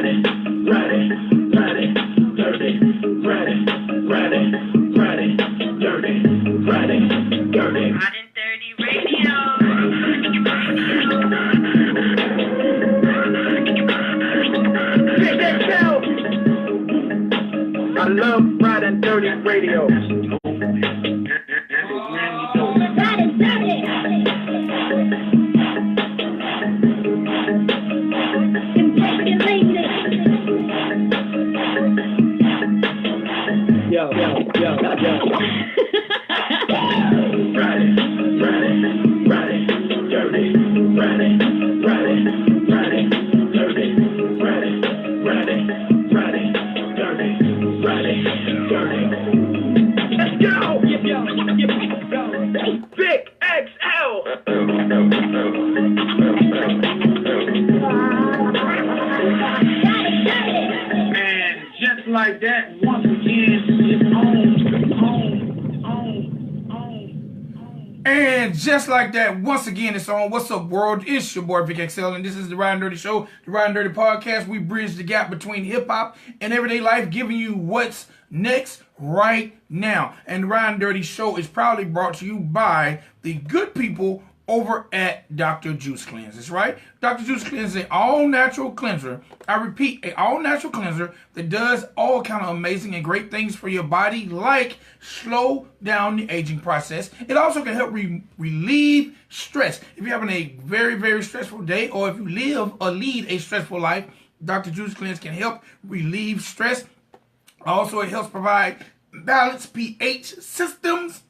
Dirty Radio. Vic XL. I love Ridin Durty Radio. Yo. Let's go! Vic XL! And just like that, once again, it's on. And just like that, once again, it's on. What's up, world? It's your boy, Vic XL, and this is the Ridin Durty Show, the Ridin Durty Podcast. We bridge the gap between hip-hop and everyday life, giving you what's next right now. And the Ridin Durty Show is proudly brought to you by the good people over at Dr. Juice Cleanse. That's right. Dr. Juice Cleanse is an all-natural cleanser. I repeat, an all-natural cleanser that does all kind of amazing and great things for your body, like slow down the aging process. It also can help relieve stress. If you're having a very, very stressful day, or if you live or lead a stressful life, Dr. Juice Cleanse can help relieve stress. Also, it helps provide balanced pH systems.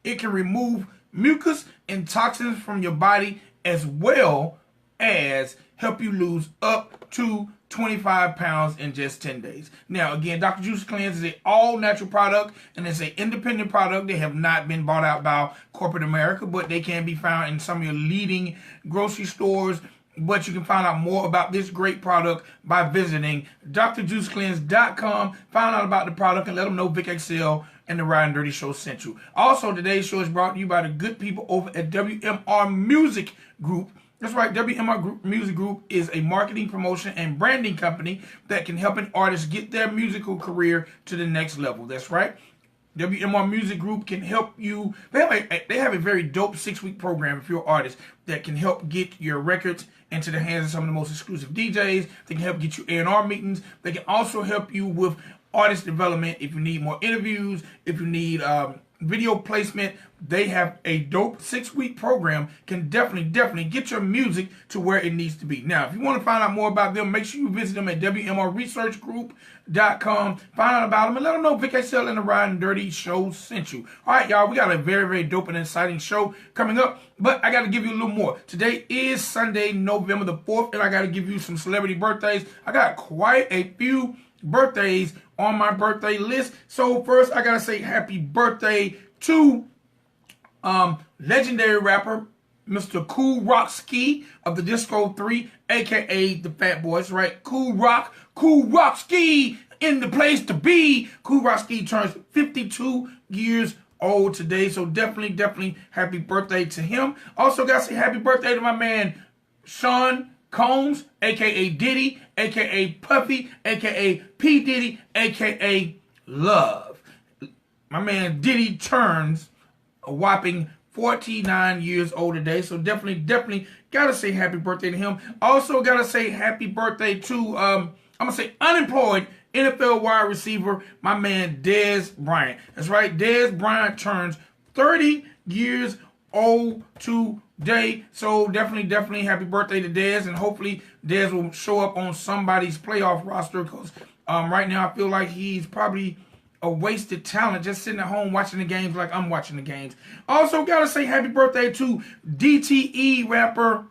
It can remove mucus and toxins from your body, as well as help you lose up to 25 pounds in just 10 days. Now, again, Dr. Juice Cleanse is an all-natural product, and it's an independent product. They have not been bought out by corporate America, but they can be found in some of your leading grocery stores. But you can find out more about this great product by visiting drjuicecleanse.com. Find out about the product and let them know Vic XL and the Ridin Durty Show sent you. Also, today's show is brought to you by the good people over at WMR Music Group. That's right, WMR Music Group is a marketing, promotion, and branding company that can help an artist get their musical career to the next level. That's right. WMR Music Group can help you. They have a very dope 6-week program if you're an artist that can help get your records into the hands of some of the most exclusive DJs. They can help get you A&R meetings. They can also help you with artist development if you need more interviews, if you need video placement. They have a dope 6-week program. Can definitely get your music to where it needs to be. Now, if you want to find out more about them, make sure you visit them at WMRresearchgroup.com. Find out about them and let them know Vic XL and the Ridin Durty Show sent you. All right, y'all, we got a very, very dope and exciting show coming up, but I got to give you a little more. Today is Sunday, November the 4th, and I got to give you some celebrity birthdays. I got quite a few birthdays on my birthday list. So first, I got to say happy birthday to legendary rapper Mr. Cool Rock Ski of the Disco 3, aka the Fat Boys, right? Cool Rock Ski in the place to be. Cool Rock Ski turns 52 years old today, so definitely happy birthday to him. Also got to say happy birthday to my man Sean Combs, aka Diddy, aka Puffy, aka P. Diddy, aka Love. My man Diddy turns a whopping 49 years old today, so definitely gotta say happy birthday to him. Also gotta say happy birthday to I'm gonna say unemployed NFL wide receiver, my man Dez Bryant. That's right, Dez Bryant turns 30 years old today, so definitely happy birthday to Dez, and hopefully Dez will show up on somebody's playoff roster, because right now I feel like he's probably a wasted talent just sitting at home watching the games like I'm watching the games. Also gotta say happy birthday to DTE rapper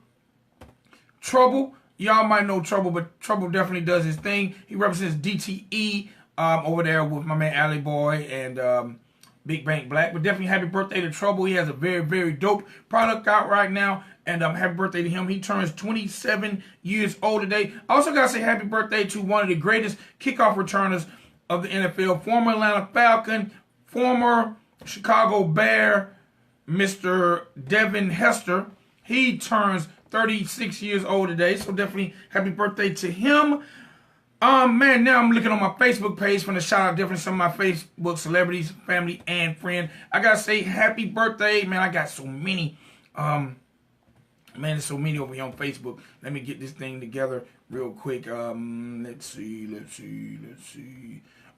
Trouble. Y'all might know Trouble, but Trouble definitely does his thing. He represents DTE over there with my man Alley Boy and Big Bank Black. But definitely happy birthday to Trouble. He has a very dope product out right now. And happy birthday to him. He turns 27 years old today. I also gotta say happy birthday to one of the greatest kickoff returners of the NFL, former Atlanta Falcon, former Chicago Bear, Mr. Devin Hester. He turns 36 years old today. So definitely happy birthday to him. Man, now I'm looking on my Facebook page from the shout out definitely some of my Facebook celebrities, family, and friends. I gotta say happy birthday, man. I got so many. Man, there's so many over here on Facebook. Let me get this thing together real quick. Let's see.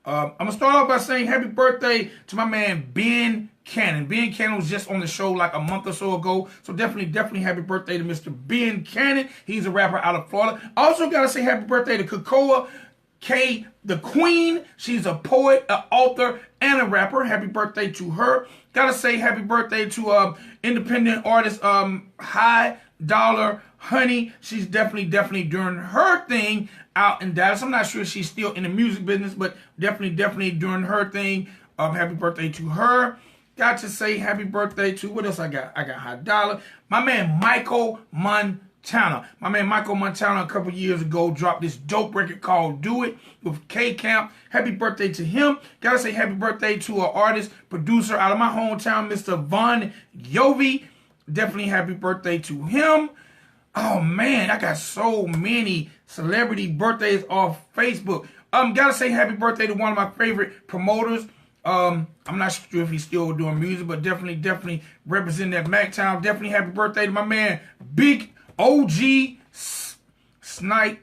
I'm gonna start off by saying happy birthday to my man Ben Cannon. Ben Cannon was just on the show like a month or so ago. So definitely happy birthday to Mr. Ben Cannon. He's a rapper out of Florida. Also gotta say happy birthday to Kokoa K, the Queen. She's a poet, an author, and a rapper. Happy birthday to her. Gotta say happy birthday to independent artist High Dollar Honey. She's definitely doing her thing out in Dallas. I'm not sure if she's still in the music business, but definitely doing her thing. Happy birthday to her. Got to say happy birthday to, what else I got? I got High Dollar. My man Michael Montana. My man Michael Montana a couple years ago dropped this dope record called Do It with K-Camp. Happy birthday to him. Gotta say happy birthday to an artist, producer out of my hometown, Mr. Von Yovi. Definitely happy birthday to him. Oh man, I got so many celebrity birthdays off Facebook. Gotta say happy birthday to one of my favorite promoters. I'm not sure if he's still doing music, but definitely representing that MacTown. Definitely happy birthday to my man Big OG Snipe.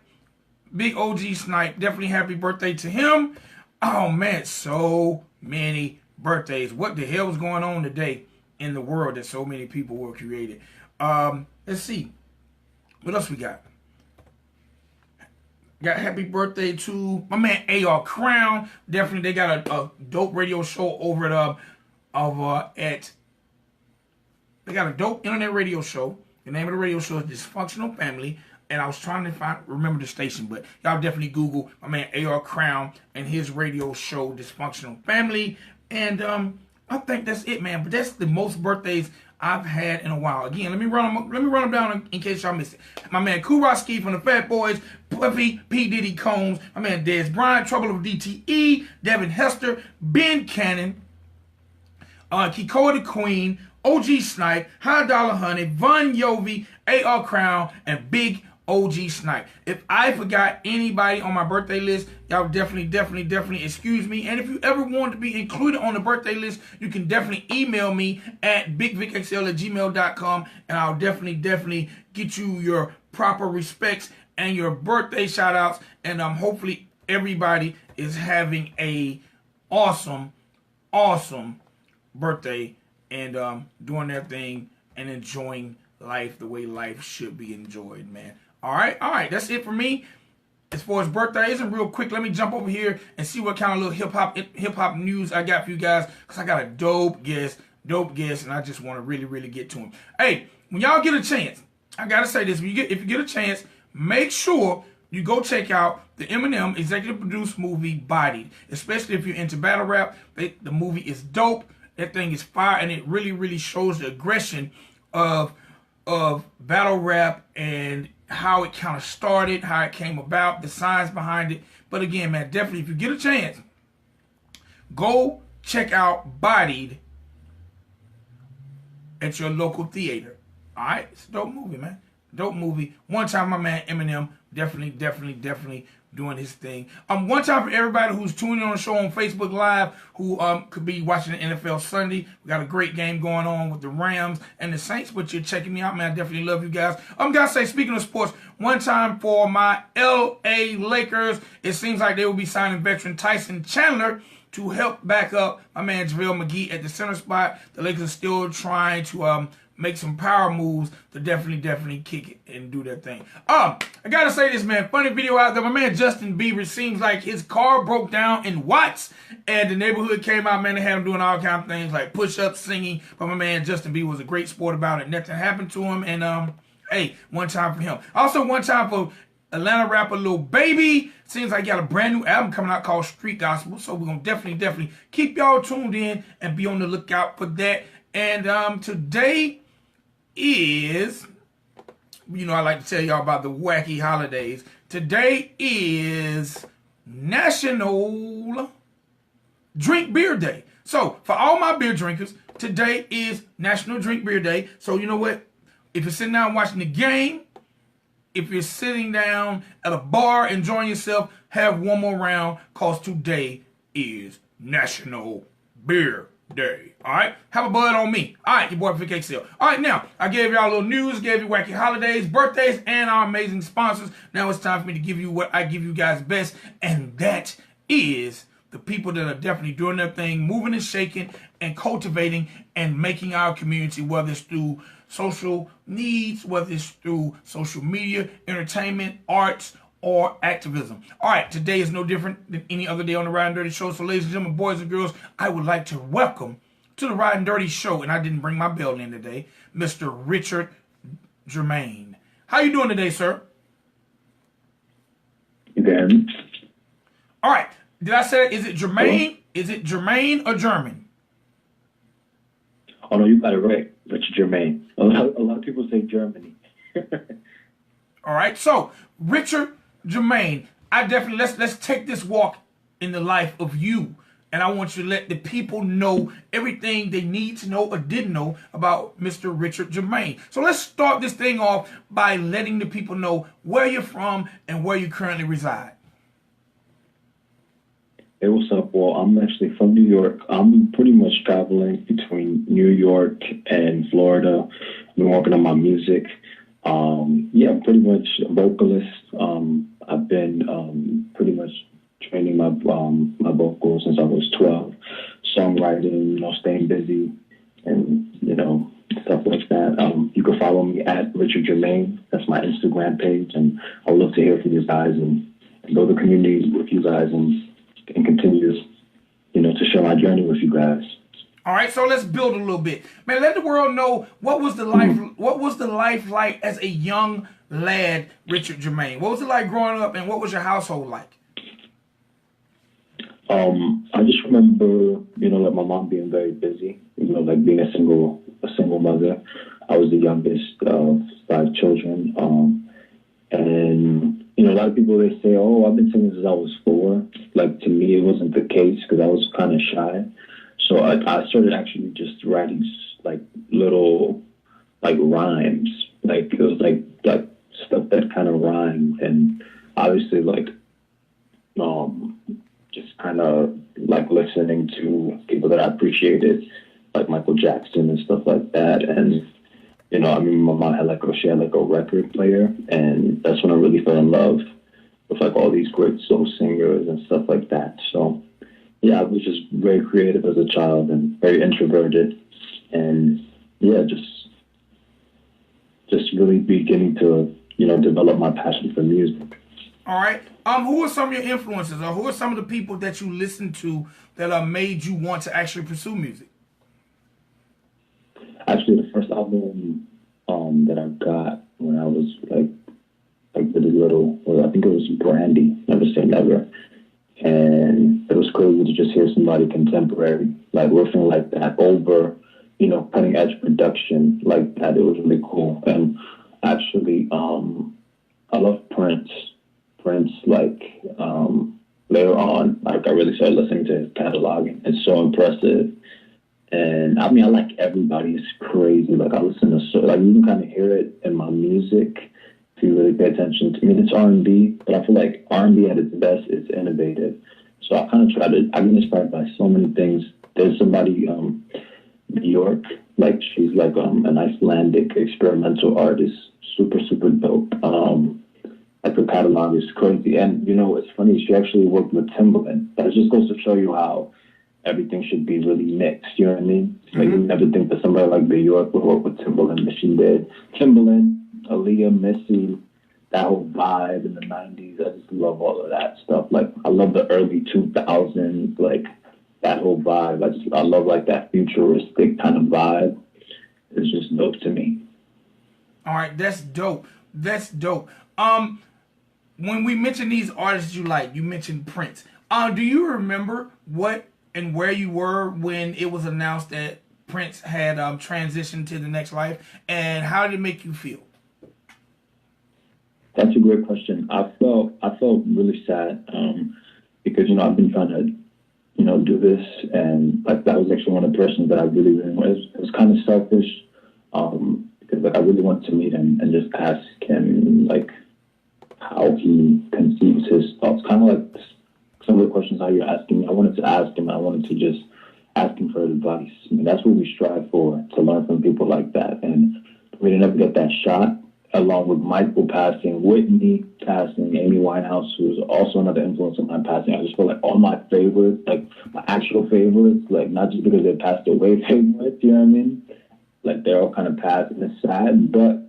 Big OG Snipe. Definitely happy birthday to him. Oh man, so many birthdays. What the hell is going on today in the world that so many people were created? Let's see. What else we got? Got happy birthday to my man A.R. Crown. Definitely, they got a dope radio show over at they got a dope internet radio show. The name of the radio show is Dysfunctional Family. And I was trying to remember the station, but y'all definitely Google my man A.R. Crown and his radio show Dysfunctional Family. And I think that's it, man. But that's the most birthdays I've had in a while. Again, let me run them down in case y'all missed it. My man Kuroski from the Fat Boys, Puffy, P. Diddy Combs, my man Dez Bryant, Trouble of DTE, Devin Hester, Ben Cannon, Kikoa the Queen, OG Snipe, High Dollar Honey, Von Yovi, A.R. Crown, and Big OG Snipe. If I forgot anybody on my birthday list, y'all definitely excuse me. And if you ever want to be included on the birthday list, you can definitely email me at bigvicxl@gmail.com, and I'll definitely get you your proper respects and your birthday shout outs. And hopefully everybody is having a awesome birthday and doing their thing and enjoying life the way life should be enjoyed, man. All right, that's it for me as far as birthdays. And real quick, let me jump over here and see what kind of little hip hop news I got for you guys, because I got a dope guest, and I just want to really get to him. Hey, when y'all get a chance, I gotta say this: if you get a chance, make sure you go check out the Eminem executive produced movie Bodied, especially if you're into battle rap. The movie is dope. That thing is fire, and it really shows the aggression of battle rap and how it kind of started, how it came about, the science behind it. But again, man, definitely, if you get a chance, go check out Bodied at your local theater. All right? It's a dope movie, man. Dope movie. One time, my man Eminem definitely doing his thing. One time for everybody who's tuning on the show on Facebook Live, who could be watching the NFL Sunday. We got a great game going on with the Rams and the Saints, but you're checking me out, man. I definitely love you guys. Gotta say, speaking of sports, one time for my LA Lakers, it seems like they will be signing veteran Tyson Chandler to help back up my man JaVale McGee at the center spot. The Lakers are still trying to make some power moves to definitely kick it and do their thing. I gotta say this, man. Funny video out there. My man Justin Bieber, seems like his car broke down in Watts, and the neighborhood came out, man. They had him doing all kinds of things like push-ups, singing. But my man Justin Bieber was a great sport about it. Nothing happened to him. And hey, one time for him. Also, one time for Atlanta rapper Lil Baby. Seems like he got a brand new album coming out called Street Gospel. So we're gonna definitely keep y'all tuned in and be on the lookout for that. And today is, I like to tell y'all about the wacky holidays. Today is National Drink Beer Day. So for all my beer drinkers, today is National Drink Beer Day. So you know what? If you're sitting down watching the game, if you're sitting down at a bar enjoying yourself, have one more round, cause today is National Beer Day. All right, have a bud on me. All right, your boy Vic XL. All right, now I gave y'all a little news, gave you wacky holidays, birthdays, and our amazing sponsors. Now it's time for me to give you what I give you guys best, and that is the people that are definitely doing their thing, moving and shaking, and cultivating and making our community, whether it's through social needs, whether it's through social media, entertainment, arts, or activism. All right, today is no different than any other day on the Ridin Durty Show. So, ladies and gentlemen, boys and girls, I would like to welcome to the Ridin Durty Show, and I didn't bring my bell in today, Mr. Richard Germane. How you doing today, sir? Again. All right. Did I say, is it Germane? Hello? Is it Germane or German? Oh, no, you got it right. Richard Germane. A lot of people say Germany. All right. So, Richard Germane, I definitely, let's take this walk in the life of you. And I want you to let the people know everything they need to know or didn't know about Mr. Richard Germane. So let's start this thing off by letting the people know where you're from and where you currently reside. Hey, what's up? Well, I'm actually from New York. I'm pretty much traveling between New York and Florida. I'm working on my music. Yeah, I'm pretty much a vocalist. I've been pretty much training my vocals since I was 12. Songwriting, staying busy, and stuff like that. You can follow me at Richard Germane. That's my Instagram page, and I'd love to hear from you guys and build a community with you guys and continue, to share my journey with you guys. All right, so let's build a little bit, man. Let the world know what was the life like as a young lad, Richard Germane. What was it like growing up, and what was your household like? I just remember, like my mom being very busy. Like being a single mother. I was the youngest of 5 children, and a lot of people, they say, "Oh, I've been singing since I was 4." Like, to me, it wasn't the case because I was kind of shy. So I started actually just writing like little like rhymes. Like it was like stuff that kind of rhymed, and obviously just kind of like listening to people that I appreciated, like Michael Jackson and stuff like that. And I mean, my mom had she had a record player, and that's when I really fell in love with all these great soul singers and stuff like that. So yeah, I was just very creative as a child and very introverted, and yeah, just really beginning to develop my passion for music. All right. Who are some of your influences, or who are some of the people that you listen to that made you want to actually pursue music? Actually, the first album that I got when I was like really little was, I think it was Brandy, Never Say Never. And it was crazy to just hear somebody contemporary, like riffing like that over, cutting edge production like that. It was really cool. And actually, I love Prince. Later on, I really started listening to his catalog. It's so impressive. And I mean, I like everybody. It's crazy. Like, I listen to you can kind of hear it in my music if you really pay attention. I mean, it's R&B, but I feel like R&B at its best is innovative. So I kind of I've been inspired by so many things. There's somebody, New York, she's an Icelandic experimental artist, super, super dope. Her catalog is crazy. And, it's funny, she actually worked with Timbaland. That just goes to show you how everything should be really mixed, you know what I mean? Like, you never think that somebody like New York would work with Timbaland, but she did. Timbaland, Aaliyah, Missy, that whole vibe in the 90s, I just love all of that stuff. Like, I love the early 2000s, that whole vibe. I love, that futuristic kind of vibe. It's just dope to me. All right, that's dope. That's dope. When we mention these artists you like, you mentioned Prince. Do you remember what and where you were when it was announced that Prince had transitioned to the next life, and how did it make you feel? That's a great question. I felt really sad because I've been trying to do this, and that was actually one of the persons that I really was. It was kind of selfish because because like I really wanted to meet him and just ask him like how he conceives his thoughts. Kind of like some of the questions how you're asking me. I wanted to ask him. I wanted to just ask him for advice. I mean, that's what we strive for, to learn from people like that. And we didn't ever get that shot. Along with Michael passing, Whitney passing, Amy Winehouse, who was also another influence on my passing. I just feel like all my favorites, like my actual favorites, like not just because they passed away favorites, you know what I mean? Like they're all kind of passed and it's sad, but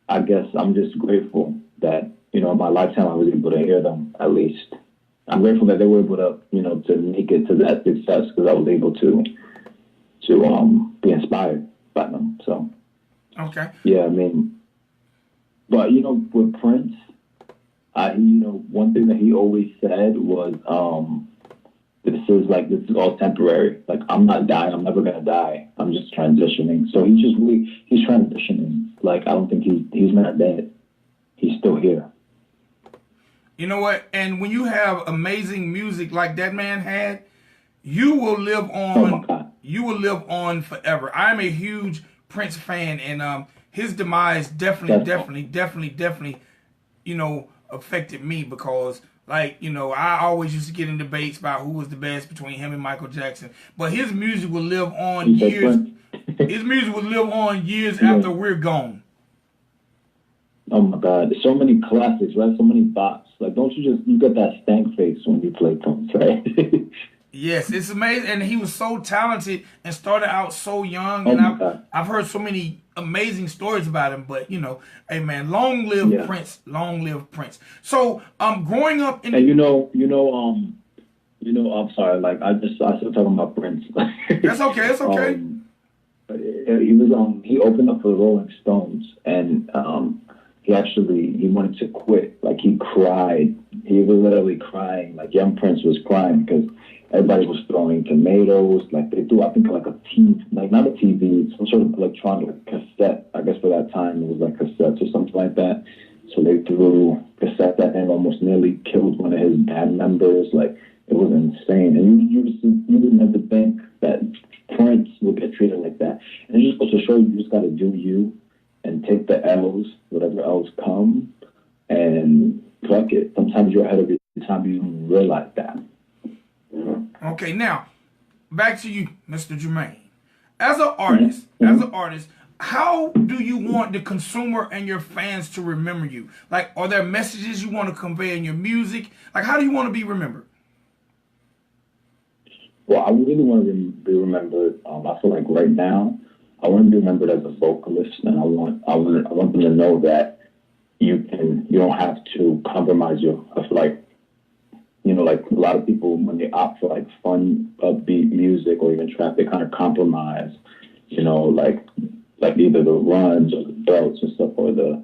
I guess I'm just grateful that, you know, in my lifetime I was able to hear them at least. I'm grateful that they were able to, you know, to make it to that success because I was able to be inspired by them. So. Okay. Yeah, I mean, but you know, with Prince, you know, one thing that he always said was, this is all temporary. Like, I'm not dying. I'm never gonna die. I'm just transitioning. So he's transitioning. Like, I don't think he's not dead. He's still here. You know what? And when you have amazing music like that man had, you will live on. Oh my God. You will live on forever. I'm a huge Prince fan, and his demise definitely, you know, affected me because, like, you know, I always used to get in debates about who was the best between him and Michael Jackson. But his music will live on years. His music will live on years after we're gone. Oh my God, there's so many classics, right? So many bops. Like, don't you get that stank face when you play Prince, right? Yes, it's amazing, and he was so talented and started out so young. And I've heard so many amazing stories about him. But you know, hey man, long live Prince, long live Prince. So, growing up in, and I'm sorry, like I still talking about Prince. That's okay. It's okay. He opened up for the Rolling Stones, and he wanted to quit. Like he cried. He was literally crying. Like young Prince was crying because everybody was throwing tomatoes. Like they threw, I think, like a TV, like not a TV, some sort of electronic cassette. I guess for that time it was like cassettes or something like that. So they threw cassette at him, almost nearly killed one of his band members. Like it was insane. And you would never think that Prince would get treated like that. And it just goes to show you just got to do you and take the L's, whatever L's come, and fuck it. Sometimes you're ahead of your time. You don't realize that. Okay, now back to you, Mr. Germane. As an artist, how do you want the consumer and your fans to remember you? Like, are there messages you want to convey in your music? Like, how do you want to be remembered? Well, I really want to be remembered. I feel like right now, I want to be remembered as a vocalist, and I want them to know that you don't have to compromise your. I feel like, you know, like a lot of people when they opt for like fun, upbeat music or even trap, they kind of compromise. You know, like either the runs or the belts and stuff, or the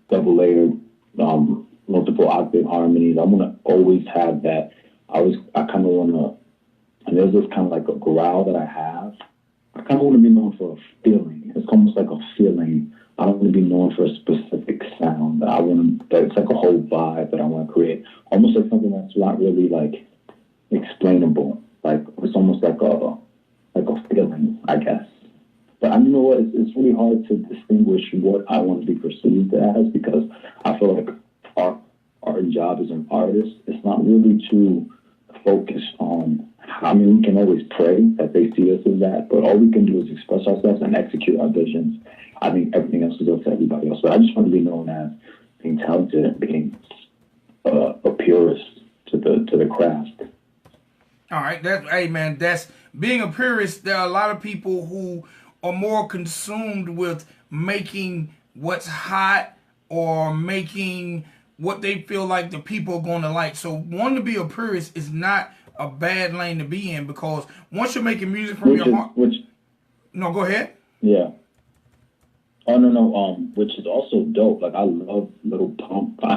double layered, multiple octave harmonies. I want to always have that. I kind of want to. And there's this kind of like a growl that I have. I kind of want to be known for a feeling. It's almost like a feeling. I don't want to be known for a specific sound. It's like a whole vibe that I want to create. Almost like something that's not really like explainable. Like it's almost like a feeling, I guess. But you know what? It's really hard to distinguish what I want to be perceived as because I feel like our job as an artist, it's not really too focused on. I mean, we can always pray that they see us as that, but all we can do is express ourselves and execute our visions. I think everything else is up to everybody else. But I just want to be known as being talented and being a purist to the craft. All right, that's being a purist. There are a lot of people who are more consumed with making what's hot or making what they feel like the people are going to like. So wanting to be a purist is not a bad lane to be in because once you're making music from your heart. No, go ahead. Yeah. Oh no. Which is also dope. Like I love Little Pump. I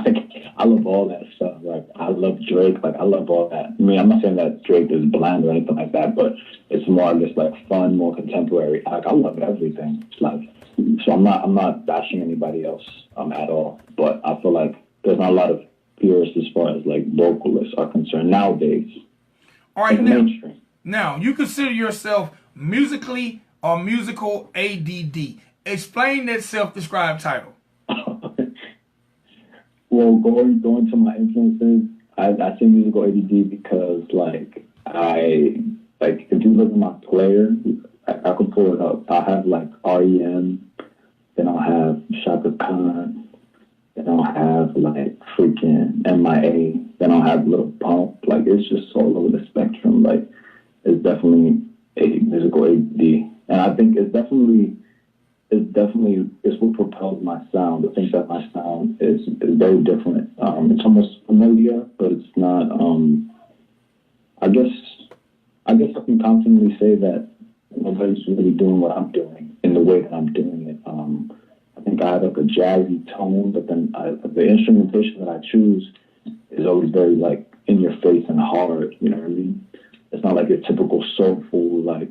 love all that stuff. Like I love Drake. Like I love all that. I mean, I'm not saying that Drake is bland or anything like that, but it's more just like fun, more contemporary. Like I love everything. Like so, I'm not bashing anybody else at all. But I feel like there's not a lot of purists as far as like vocalists are concerned nowadays. All right, now you consider yourself musically or musical ADD? Explain that self-described title. Well, going to my influences, I say musical ADD because if you look at my player, I can pull it up. I have like REM, then I'll have Shaka Khan, then I'll have like freaking MIA, then I'll have Little Pump. Like it's just all over the spectrum. Like it's definitely a musical ADD, and I think it's what propels my sound. I think that my sound is very different. It's almost familiar, but it's not. I guess I can confidently say that nobody's really doing what I'm doing in the way that I'm doing it. I think I have like a jazzy tone, but then the instrumentation that I choose is always very like in your face and hard. You know what I mean? It's not like your typical soulful, like,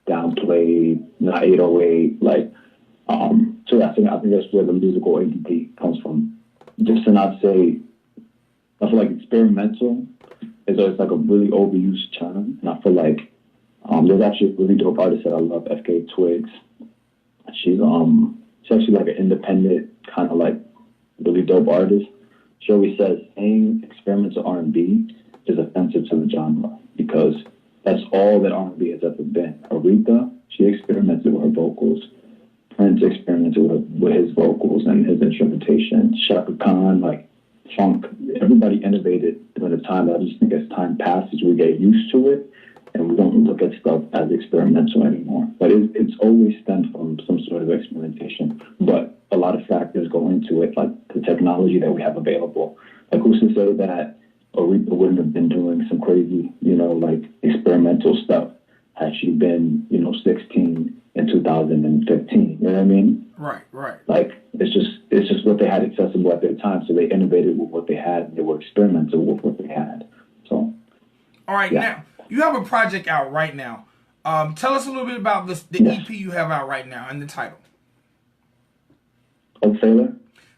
downplayed, not 808, like. So yeah, I think that's where the musical ADD comes from. Just to not say, I feel like experimental is always like a really overused term, and I feel like there's actually a really dope artist that I love, FK Twigs. She's actually like an independent kind of like really dope artist. She always says saying experimental R&B is offensive to the genre because that's all that R&B has ever been. Aretha, she experimented with her vocals. Prince experimented with his vocals and his instrumentation. Shaka Khan, like funk, everybody innovated during the time. I just think as time passes, we get used to it and we don't look at stuff as experimental anymore. But it's always stemmed from some sort of experimentation. But a lot of factors go into it, like the technology that we have available. Like who's to say that Aretha wouldn't have been doing some crazy, like experimental stuff had she been, 16 in 2015, you know what I mean? Right. Like it's just what they had accessible at their time, so they innovated with what they had, and they were experimental with what they had. So, all right, yeah. Now you have a project out right now. Tell us a little bit about the EP you have out right now and the title. Oh, Taylor?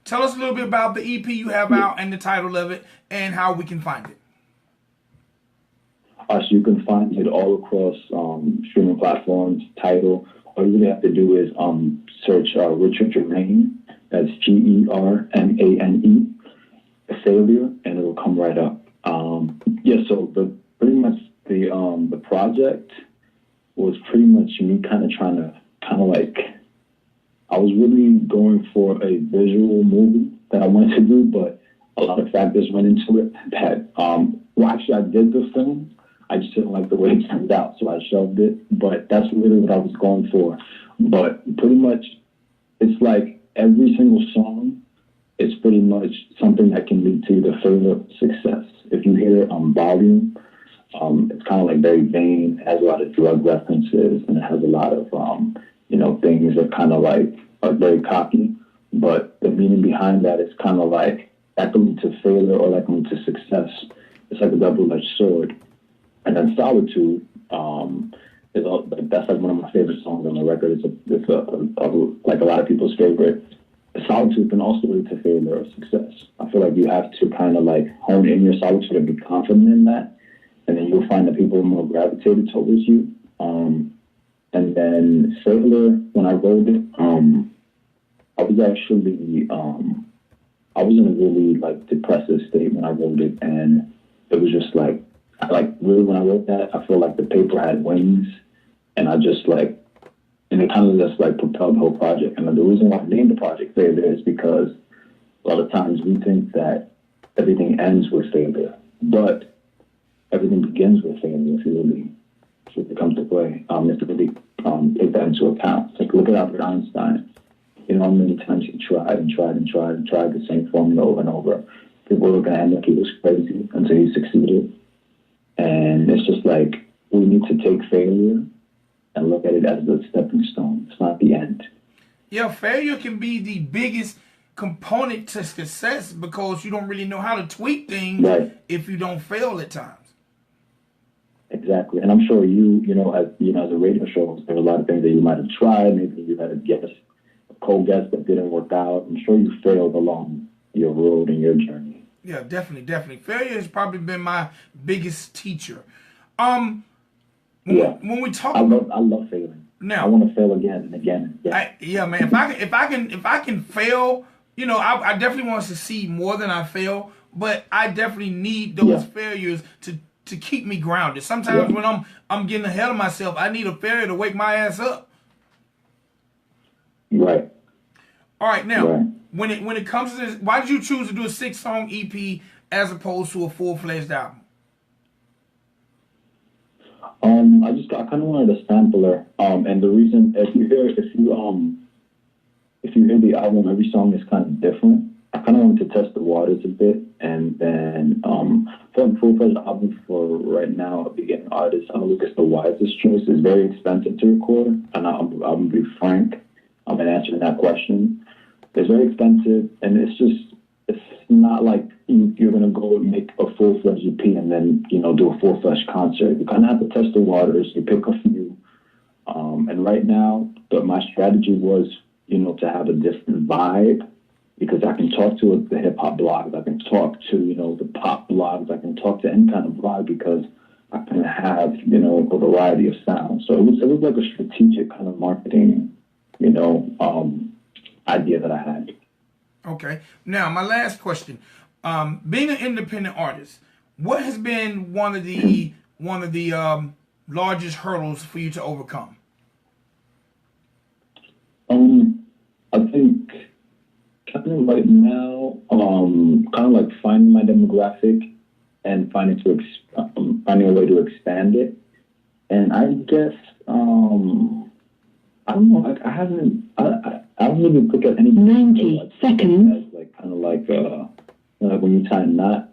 Tell us a little bit about the EP you have out and the title of it and how we can find it. So you can find it all across streaming platforms. Title. All you really have to do is search Richard Germane. That's Germane, Failure, and it'll come right up. So the project was pretty much me kind of I was really going for a visual movie that I wanted to do, but a lot of factors went into it that, actually I did the film. I just didn't like the way it turned out, so I shelved it. But that's really what I was going for. But pretty much, it's like every single song is pretty much something that can lead to either failure or success. If you hear Volume, it's kind of like very vain, it has a lot of drug references, and it has a lot of, things that kind of like are very cocky. But the meaning behind that is kind of like that can lead to failure or that can lead to success. It's like a double-edged sword. And then Solitude that's like one of my favorite songs on the record. It's like a lot of people's favorite. Solitude can also lead to failure or success. I feel like you have to kind of like hone in your solitude and be confident in that, and then you'll find that people are more gravitated towards you. And then Failure, when I wrote it, I was actually I was in a really like depressive state when I wrote it, and it was just like really when I wrote that, I feel like the paper had wings, and I just and it kind of just like propelled the whole project. And the reason why I named the project Failure is because a lot of times we think that everything ends with failure, but everything begins with failure if it comes to play. You have to really take that into account. Like look at Albert Einstein. How many times he tried the same formula over and over. People were looking at him like he was crazy until he succeeded. And it's just like we need to take failure and look at it as the stepping stone. It's not the end. Yeah, failure can be the biggest component to success because you don't really know how to tweak things if you don't fail at times. Exactly. And I'm sure as a radio show, there are a lot of things that you might have tried. Maybe you had a co-guest that didn't work out. I'm sure you failed along your road and your journey. Yeah, definitely. Failure has probably been my biggest teacher. When we talk, I love failing. Now I want to fail again and again and again. Yeah, man. If I can fail, you know, I definitely want to succeed more than I fail. But I definitely need those failures to keep me grounded. Sometimes when I'm getting ahead of myself, I need a failure to wake my ass up. Right. All right, now when it comes to this, why did you choose to do a 6-song EP as opposed to a full-fledged album? I kind of wanted a sampler. And the reason, if you hear the album, every song is kind of different. I kind of wanted to test the waters a bit, and then for a full-fledged album for right now, a beginning artist, I don't think it's the wisest choice. It's very expensive to record, and I'm gonna be frank. I'm answering that question. It's very expensive, and it's not like you're gonna go and make a full-fledged EP and then do a full-fledged concert. You kind of have to test the waters. You pick a few, and right now, my strategy was to have a different vibe, because I can talk to the hip hop blogs, I can talk to the pop blogs, I can talk to any kind of vibe, because I can have a variety of sounds. So it was like a strategic kind of marketing idea that I had. Okay. Now, my last question: being an independent artist, what has been one of the largest hurdles for you to overcome? I think kind of right now, kind of like finding my demographic and finding a way to expand it. And I guess I don't know. I don't really look at any 90 seconds. As like kind of like when you tie a knot,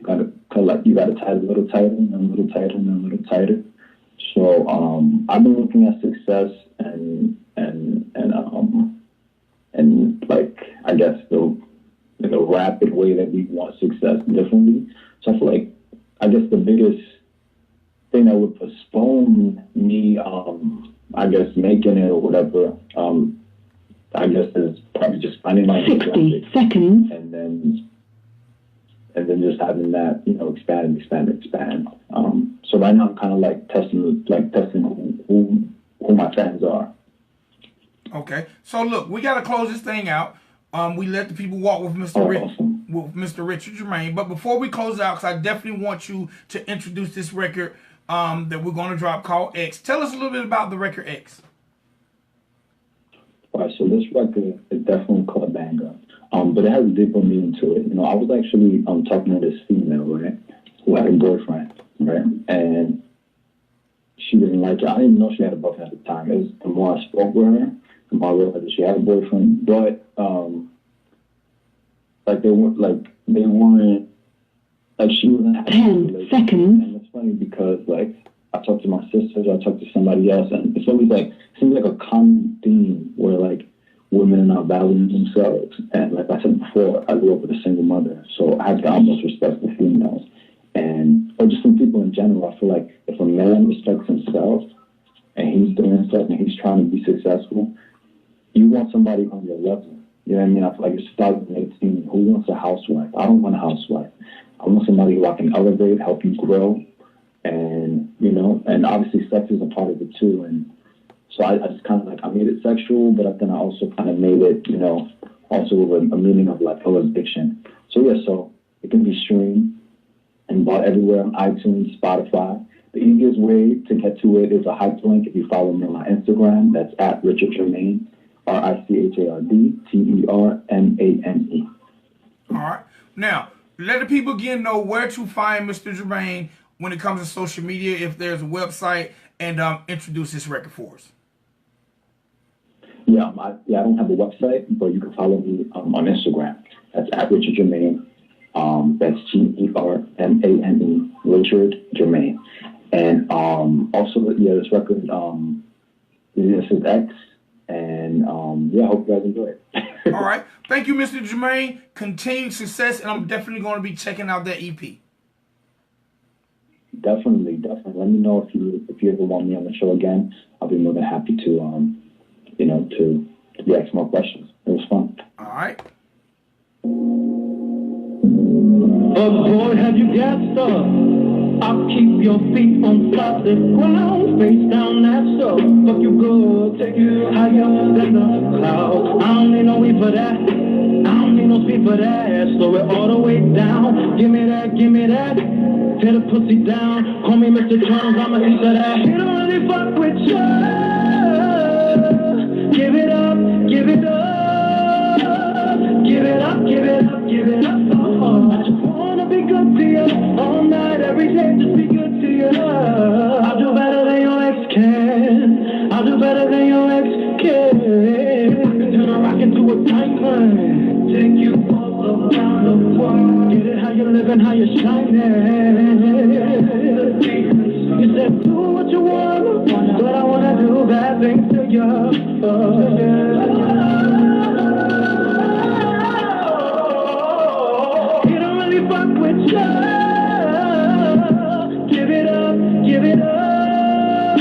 you gotta tie it a little tighter and then a little tighter and then a little tighter. So I've been looking at success and like I guess the rapid way that we want success differently. So I feel like I guess the biggest thing that would postpone me I guess making it or whatever, I guess is probably just finding my 60 seconds and then just having that, expand. So right now I'm kind of like testing who my fans are. Okay, so look, we got to close this thing out. We let the people walk with Mr. Richard Germane. But before we close out, because I definitely want you to introduce this record that we're going to drop called X. Tell us a little bit about the record X. All right, so this record is definitely called a banger, but it has a deeper meaning to it. I was actually talking to this female, right, who had a boyfriend, right, and she didn't like it. I didn't even know she had a boyfriend at the time. It was the more I spoke with her, the more I realized that she had a boyfriend, but they weren't like she wasn't happy. 10 seconds. And it's funny because I talked to my sisters, I talked to somebody else, and it's always it seems like a common theme where women are not valuing themselves. And like I said before, I grew up with a single mother, so I have to almost respect the females, or just some people in general. I feel like if a man respects himself and he's doing stuff and he's trying to be successful, you want somebody on your level. You know what I mean? I feel like it's 2018. Who wants a housewife? I don't want a housewife. I want somebody who I can elevate, help you grow, and and obviously sex is a part of it too. And so I just kind of I made it sexual, but then I also kind of made it, also with a meaning of addiction. So yeah, so it can be streamed and bought everywhere on iTunes, Spotify. The easiest way to get to it is a hyperlink. If you follow me on my Instagram, that's at Richard Germane, RICHARDTERMANE. All right. Now, let the people again know where to find Mr. Germane when it comes to social media, if there's a website, and introduce this record for us. Yeah, I don't have a website, but you can follow me on Instagram. That's at Richard Germane. That's GERMANE, Richard Germane. And also, this record, this is X. And I hope you guys enjoy it. All right. Thank you, Mr. Germane. Continued success, and I'm definitely going to be checking out that EP. Definitely. Let me know if you ever want me on the show again. I'll be more than happy to to ask more questions. It was fun. All right. Oh boy, have you got some? I'll keep your feet on solid ground, face down, that's so. Fuck you good, take you higher than the clouds. I don't need no weed for that. I don't need no speed for that. Slow it all the way down. Give me that, give me that. Tear the pussy down. Call me Mr. Jones, I'ma eat that. He don't really fuck with you. Give it up, give it up. Give it up, give it up, give it up. Oh, I just wanna be good to you. All night, every day, just be good to you. I'll do better than your ex can. I'll do better than your ex can. Turn a rock into a diamond. Take you all around the world. Get it how you living, how you shining. You said do what you want, but I wanna do bad things to you. Fuck with you. Give it up, give it up.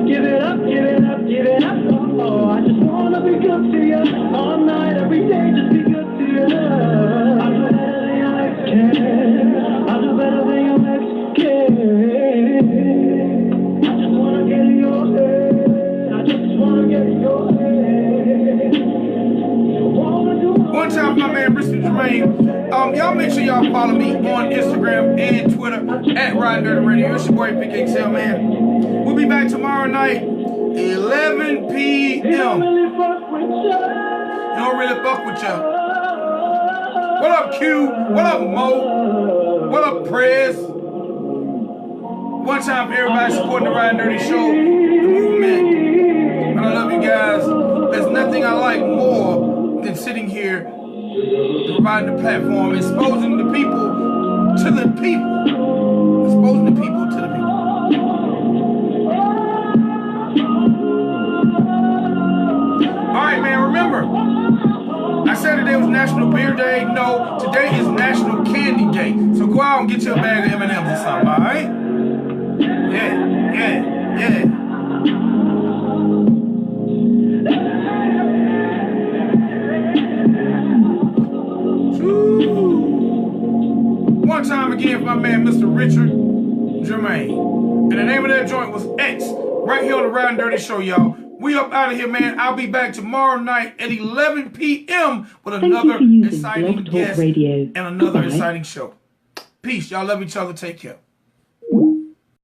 Give it up, give it up, give it up. Oh, I just wanna be good to you. All night, every day, just be good to you. I'll do better than your ex can. I'll do better than your ex can. I just wanna get in your head. I just wanna get in your head. One time, my man, Mr. Germane. Y'all make sure y'all follow me on Instagram and Twitter at Ridin Durty Radio. It's your boy Vic XL, man. We'll be back tomorrow night, 11 p.m. You don't really fuck with ya. What up, Q? What up, Mo? What up, Prez? One time for everybody supporting the Ridin Durty show, the movement. I love you guys. There's nothing I like more than sitting here providing the platform, exposing the people to the people. Exposing the people to the people. Alright, man, remember, I said today was National Beer Day. No, today is National Candy Day. So go out and get you a bag of M&M's or something, alright? Yeah. One time again for my man, Mr. Richard Germane. And the name of that joint was X. Right here on the Ridin Durty show, y'all. We up out of here, man. I'll be back tomorrow night at 11 p.m. with another exciting guest and another exciting show. Peace. Y'all love each other. Take care.